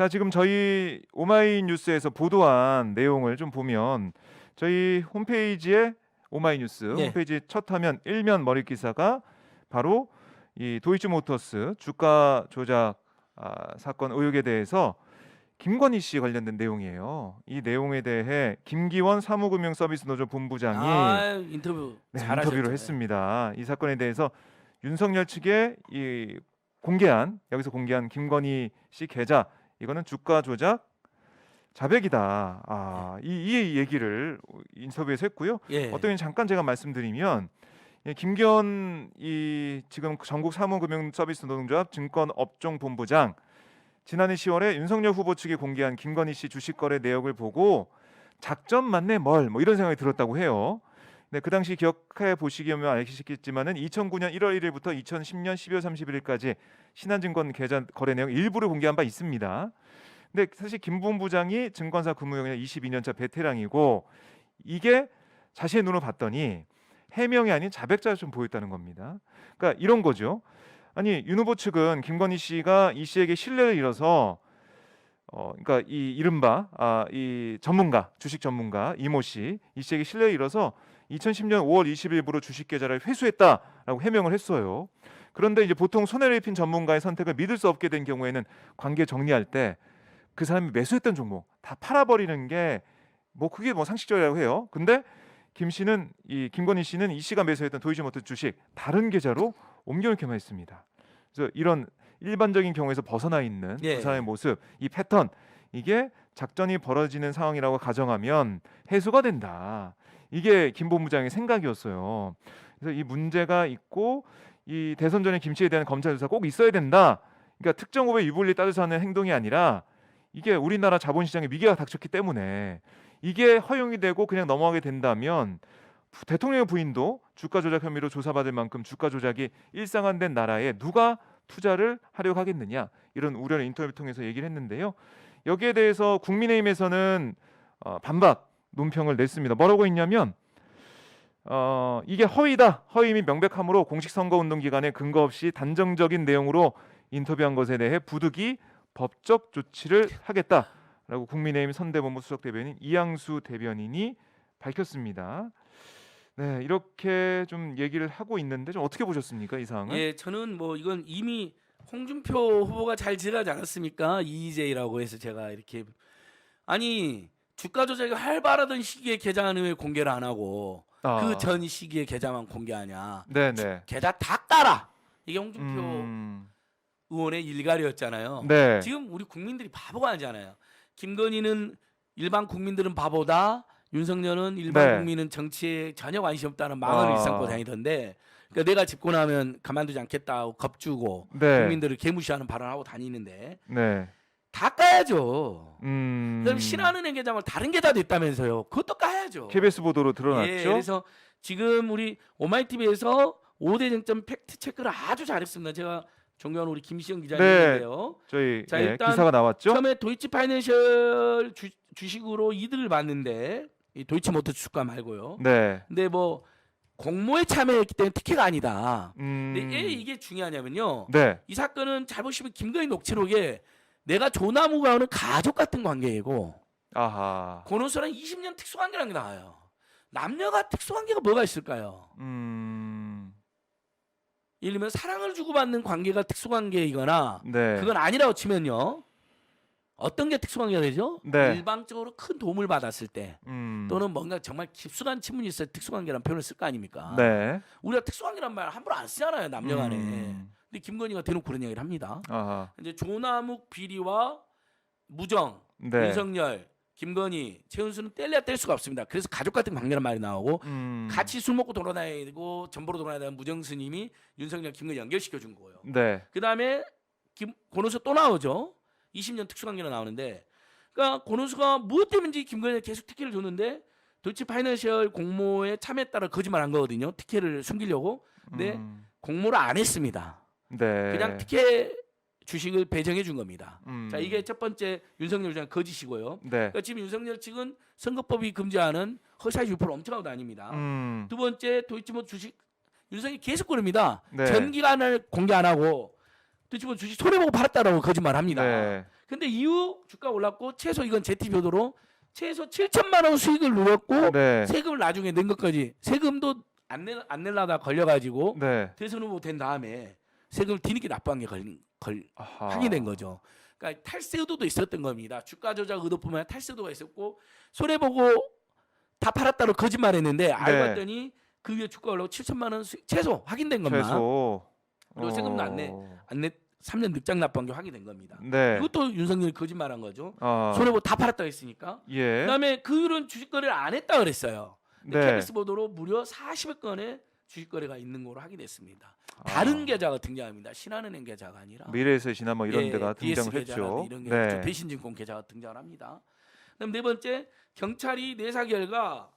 자, 지금 저희 오마이뉴스에서 보도한 내용을 좀 보면 저희 홈페이지에 오마이뉴스 네. 홈페이지 첫 화면 1면 머리 기사가 바로 이 도이치모터스 주가 조작 사건 의혹에 대해서 김건희 씨 관련된 내용이에요. 이 내용에 대해 김기원 사무금융서비스노조 본부장이 인터뷰 인터뷰를 잘하셨죠. 했습니다. 이 사건에 대해서 윤석열 측에 여기서 공개한 김건희 씨 계좌 이거는 주가 조작 자백이다. 이 얘기를 인터뷰에서 했고요. 예. 어떤 잠깐 제가 말씀드리면 김기현 지금 전국 사무금융서비스노동조합 증권업종본부장 지난해 10월에 윤석열 후보 측이 공개한 김건희 씨 주식 거래 내역을 보고 작전 맞네 뭐 이런 생각이 들었다고 해요. 네, 그 당시 기억해 보시면 아시겠지만은 2009년 1월 1일부터 2010년 12월 31일까지 신한증권 계좌 거래 내용 일부를 공개한 바 있습니다. 근데 사실 김 본부장이 증권사 근무 경력 22년차 베테랑이고 이게 자세히 눈을 봤더니 해명이 아닌 자백자가 좀 보였다는 겁니다. 그러니까 이런 거죠. 아니 윤 후보 측은 김건희 씨가 이 씨에게 신뢰를 잃어서 그러니까 이 이른바 이 전문가 주식 전문가 이모 씨 이 씨에게 신뢰를 잃어서 2010년 5월 20일부로 주식 계좌를 회수했다라고 해명을 했어요. 그런데 이제 보통 손해를 입힌 전문가의 선택을 믿을 수 없게 된 경우에는 관계 정리할 때 그 사람이 매수했던 종목 다 팔아버리는 게 그게 상식적이라고 해요. 근데 김건희 씨는 이 씨가 매수했던 도이치모터 주식 다른 계좌로 옮겨놓기만 했습니다. 그래서 이런 일반적인 경우에서 벗어나 있는 그 사람의 모습, 이 패턴 이게 작전이 벌어지는 상황이라고 가정하면 해소가 된다. 이게 김 본부장의 생각이었어요. 그래서 이 문제가 있고 이 대선 전에 김 씨에 대한 검찰 조사 꼭 있어야 된다. 그러니까 특정 후보의 유불리 따져서 하는 행동이 아니라 이게 우리나라 자본시장에 위기가 닥쳤기 때문에 이게 허용이 되고 그냥 넘어가게 된다면 대통령의 부인도 주가 조작 혐의로 조사받을 만큼 주가 조작이 일상화된 나라에 누가 투자를 하려고 하겠느냐 이런 우려를 인터뷰 통해서 얘기를 했는데요. 여기에 대해서 국민의힘에서는 반박 논평을 냈습니다. 뭐라고 했냐면 이게 허위다. 허위 및 명백함으로 공식 선거운동 기간에 근거 없이 단정적인 내용으로 인터뷰한 것에 대해 부득이 법적 조치를 하겠다라고 국민의힘 선대본부 수석 대변인 이양수 대변인이 밝혔습니다. 네, 이렇게 좀 얘기를 하고 있는데 좀 어떻게 보셨습니까, 이 상황은? 예, 저는 이건 이미 홍준표 후보가 잘 지나지 않았습니까? EJ라고 해서 제가 이렇게 주가 조작이 활발하던 시기에 계좌는 왜 공개를 안 하고 그 전 시기에 계좌만 공개하냐? 네네. 계좌 다 깔아. 이게 홍준표 의원의 일갈이었잖아요. 네. 지금 우리 국민들이 바보가 아니잖아요. 김건희는 일반 국민들은 바보다. 윤석열은 일반 국민은 정치에 전혀 관심 없다는 망언을 일삼고 다니던데, 그러니까 내가 집권하면 가만두지 않겠다고 겁주고 국민들을 개무시하는 발언하고 다니는데 다 까야죠. 그다음에 신한은행 계좌만 다른 계좌도 있다면서요. 그것도 까야죠. KBS 보도로 드러났죠. 예, 그래서 지금 우리 오마이TV에서 5대 쟁점 팩트 체크를 아주 잘했습니다. 제가 존경하는 우리 김시영 기자님인데요. 저희 일단 기사가 나왔죠. 처음에 도이치파이낸셜 주식으로 이득을 봤는데 이 도이치모터 주가 말고요. 네. 근데 공모에 참여했기 때문에 특혜가 아니다. 근데 왜 이게 중요하냐면요. 이 사건은 잘 보시면 김건희 녹취록에 내가 조나무가 오는 가족 같은 관계이고 권오수랑 20년 특수관계라는 게 나와요. 남녀가 특수관계가 뭐가 있을까요? 예를 들면 사랑을 주고받는 관계가 특수관계이거나 그건 아니라고 치면요. 어떤 게 특수관계가 되죠? 일방적으로 큰 도움을 받았을 때 또는 뭔가 정말 깊숙한 친분이 있어야 특수관계라는 표현을 쓸 거 아닙니까? 우리가 특수관계란 말 함부로 안 쓰잖아요. 남녀간에. 근데 김건희가 대놓고 그런 이야기를 합니다. 이제 조남욱 비리와 무정, 윤석열, 김건희, 최은수는 뗄래야 뗄 수가 없습니다. 그래서 가족 같은 관계란 말이 나오고 같이 술 먹고 돌아다니고 전보로 돌아다니는 무정 스님이 윤석열, 김건희 연결시켜 준 거예요. 그 다음에 권오수 또 나오죠. 20년 특수관계로 나오는데, 그러니까 권오수가 무엇 때문인지 김건희에 계속 특혜를 줬는데 도이치파이낸셜 공모에 참여했다라 거짓말한 거거든요. 특혜를 숨기려고. 근데 공모를 안 했습니다. 그냥 특혜 주식을 배정해 준 겁니다. 자, 이게 첫 번째 윤석열 주장 거짓이고요. 그러니까 지금 윤석열 측은 선거법이 금지하는 허위사실 유포를 엄청나게 다닙니다. 두 번째 도이치모터 주식 윤석열이 계속 그럽니다. 전 기간을 공개 안 하고 도이치모터 주식 손해보고 팔았다라고 거짓말합니다. 근데 이후 주가 올랐고 최소 이건 제티 보도로 최소 7천만 원 수익을 누렸고 네. 세금을 나중에 낸 것까지 세금도 안 낼라다 걸려가지고 네. 대선 후보 된 다음에 세금을 뒤늦게 납부한 게 확인된 거죠. 그러니까 탈세 의도도 있었던 겁니다. 주가 조작 의도뿐만 아니라 탈세 의도가 있었고 손해 보고 다 팔았다고 거짓말했는데 알고 네. 봤더니 그 위에 주가 올라고 7천만 원 수익 최소 확인된 것만. 최소. 그리고 세금도 안 내 3년 늑장 납부한 게 확인된 겁니다. 네. 이것도 윤석열이 거짓말한 거죠. 손해 보고 다 팔았다고 했으니까. 예. 그다음에 그 이후로는 주식 거래를 안 했다 그랬어요. 근데 네. KBS 보도로 무려 40여 건의 주식 거래가 있는 걸로 확인됐습니다. 다른 계좌가 등장합니다. 신한은행 계좌가 아니라 미래에셋이나 뭐 이런 데가 DS 등장을 했죠. 계좌라든지 이런 게 네. 대신증권 계좌가 등장을 합니다. 그다음 네 번째 경찰이 내사 결과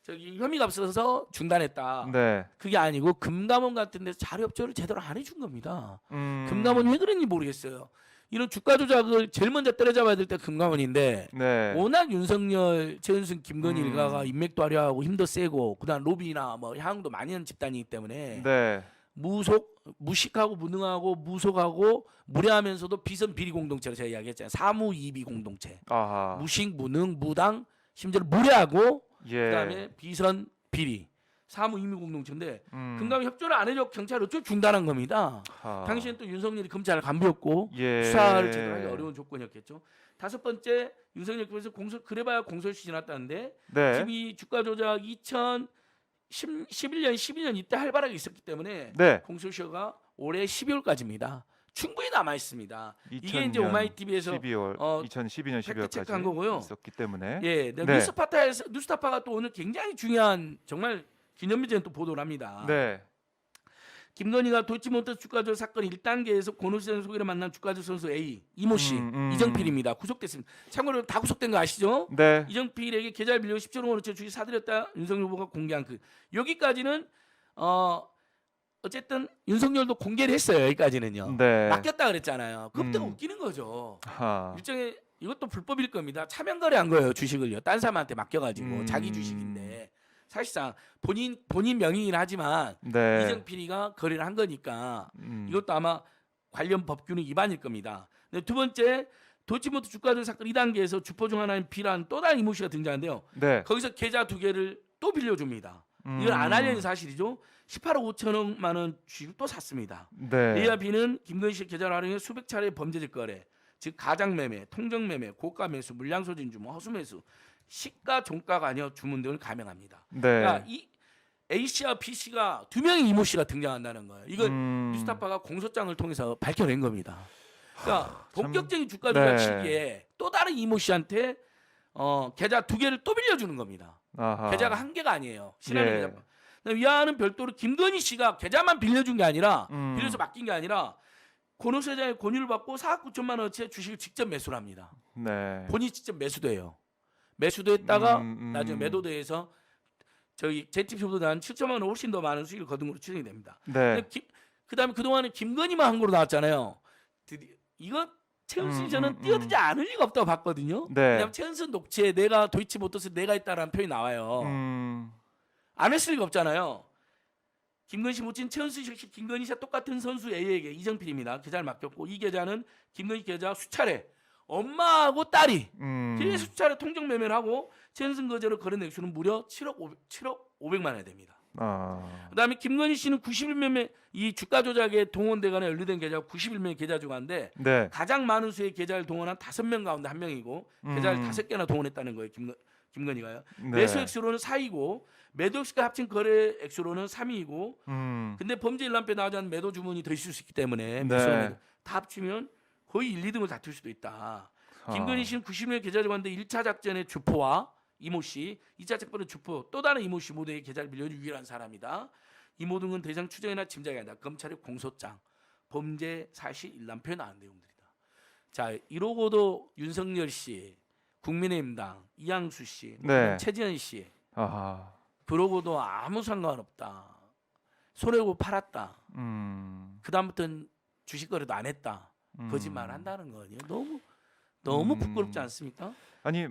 저기 혐의가 없어서 중단했다. 네. 그게 아니고 금감원 같은 데서 자료 협조를 제대로 안 해준 겁니다. 금감원이 왜 그런지 모르겠어요. 이런 주가 조작을 제일 먼저 때려잡아야 될 때 금감원인데 네. 워낙 윤석열, 최은순, 김건희 일가가 인맥도 화려하고 힘도 세고 그다음 로비나 뭐 향응도 많이 하는 집단이기 때문에 네. 무식하고 무능하고 무속하고 무례하면서도 비선 비리 공동체로 제가 이야기했잖아요. 사무 이비 공동체. 아하. 무식, 무능, 무당, 심지어 무례하고 예. 그다음에 비선 비리. 사무 이비 공동체인데 금감이 협조를 안 해줘 경찰이 어쩔 중단한 겁니다. 당시엔 또 윤석열이 검찰 간부였고 예. 수사를 제대로 하기 어려운 조건이었겠죠. 다섯 번째 윤석열 그래서 그래봐야 공소시 지났다는데 네. 지금 이 주가 조작 2011년 12년 이때 활발하게 있었기 때문에 네. 공소시효가 올해 12월까지입니다. 충분히 남아 있습니다. 이게 이제 2000년 오마이TV에서 12월 2012년 12월까지 체크한 거고요. 있었기 때문에 예, 네. 뉴스타파가 또 오늘 굉장히 중요한 정말 기념비전 또 보도를 합니다. 네. 김건희가 도이치모터스 주가조작 사건 1단계에서 권오시장 소개를 만난 주가조작 선수 A 이모 씨 이정필입니다. 구속됐습니다. 참고로 다 구속된 거 아시죠? 네. 이정필에게 계좌를 빌려 10조 원어치 주식 사들였다 윤석열 후보가 공개한 그 여기까지는 어쨌든 윤석열도 공개를 했어요. 여기까지는요. 네. 맡겼다 그랬잖아요. 그것도 웃기는 거죠. 하. 일종의 이것도 불법일 겁니다. 차명 거래한 거예요. 주식을요. 딴 사람한테 맡겨가지고 자기 주식인데 사실상 본인 명의긴 하지만 네. 이정필이가 거래를 한 거니까 이것도 아마 관련 법규는 위반일 겁니다. 두 번째 도이치모터 주가조작 사건 2단계에서 주포 중 하나인 B라는 또 다른 이모 씨가 등장하는데요. 네. 거기서 계좌 2개를 또 빌려줍니다. 이걸 안 알려진 사실이죠. 18억 5천억만 원 주식을 또 샀습니다. 네. A와 B는 김건희 씨 계좌를 활용해 수백 차례 범죄적 거래, 즉 가장 매매, 통정 매매, 고가 매수, 물량 소진 주문, 허수 매수, 시가 종가가 아니어 주문 등을 감행합니다. 네. 그러니까 이 A 씨와 B 씨가 두 명의 이모 씨가 등장한다는 거예요. 이건 뉴스타파가 공소장을 통해서 밝혀낸 겁니다. 그러니까 본격적인 주가 조작 시기에 또 다른 이모 씨한테 계좌 2개를 또 빌려주는 겁니다. 아하. 계좌가 한 개가 아니에요. 신한은행 예. 계좌. 위안은 별도로 김건희 씨가 계좌만 빌려준 게 아니라 빌려서 맡긴 게 아니라 권오수 회장의 권유를 받고 4억 9천만 원어치의 주식을 직접 매수를 합니다. 네. 본인이 직접 매수도 해요. 매수도 했다가 나중에 매도도 해서 저희 제티표보다 한 7천만 원 훨씬 더 많은 수익을 거둔 걸로 추정이 됩니다. 네. 그다음에 그동안에 김건희만 한 거로 나왔잖아요. 드디어 이거 최은순 저는 뛰어들지 않을 리가 없다고 봤거든요. 네. 왜냐하면 최은순 녹취에 내가 도이치모터스 내가 했다라는 표현이 나와요. 안 했을 리가 없잖아요. 김건희 씨 모친 최은순 씨, 김건희 씨와 똑같은 선수 A에게 이정필입니다. 계좌를 맡겼고 이 계좌는 김건희 계좌 수차례 엄마하고 딸이 계속 수차례 통정 매매를 하고 최은순 거제로 거래 액수는 무려 7억 500만 원이 됩니다. 그다음에 김건희 씨는 91명의 이 주가 조작에 동원되거나 연루된 계좌가 91명의 계좌 주가인데 네. 가장 많은 수의 계좌를 동원한 5명 가운데 1명이고 계좌를 5개나 동원했다는 거예요. 김건희가요. 네. 매수 액수로는 4위고 매도 액수가 합친 거래 액수로는 3위이고 근데 범죄 일람표에 나오지 않는 매도 주문이 더 있을 수 있기 때문에 매수와 매도 다 합치면 거의 1, 2등을 다툴 수도 있다. 김건희 씨는 90명의 계좌 주가인데 1차 작전의 주포와 이모 씨, 2차 작전의 주포 또 다른 이모 씨 모두의 계좌를 빌려준 유일한 사람이다. 이 모든 건 더 이상 추정이나 짐작이 아니다. 검찰의 공소장, 범죄 사실 일람표에 나온 내용들이다. 자, 이러고도 윤석열 씨, 국민의힘당 이양수 씨, 네. 최지현 씨, 아하. 그러고도 아무 상관없다. 손해보고 팔았다. 그다음부터는 주식 거래도 안 했다. 거짓말 한다는 거예요. 너무 부끄럽지 않습니까? 아니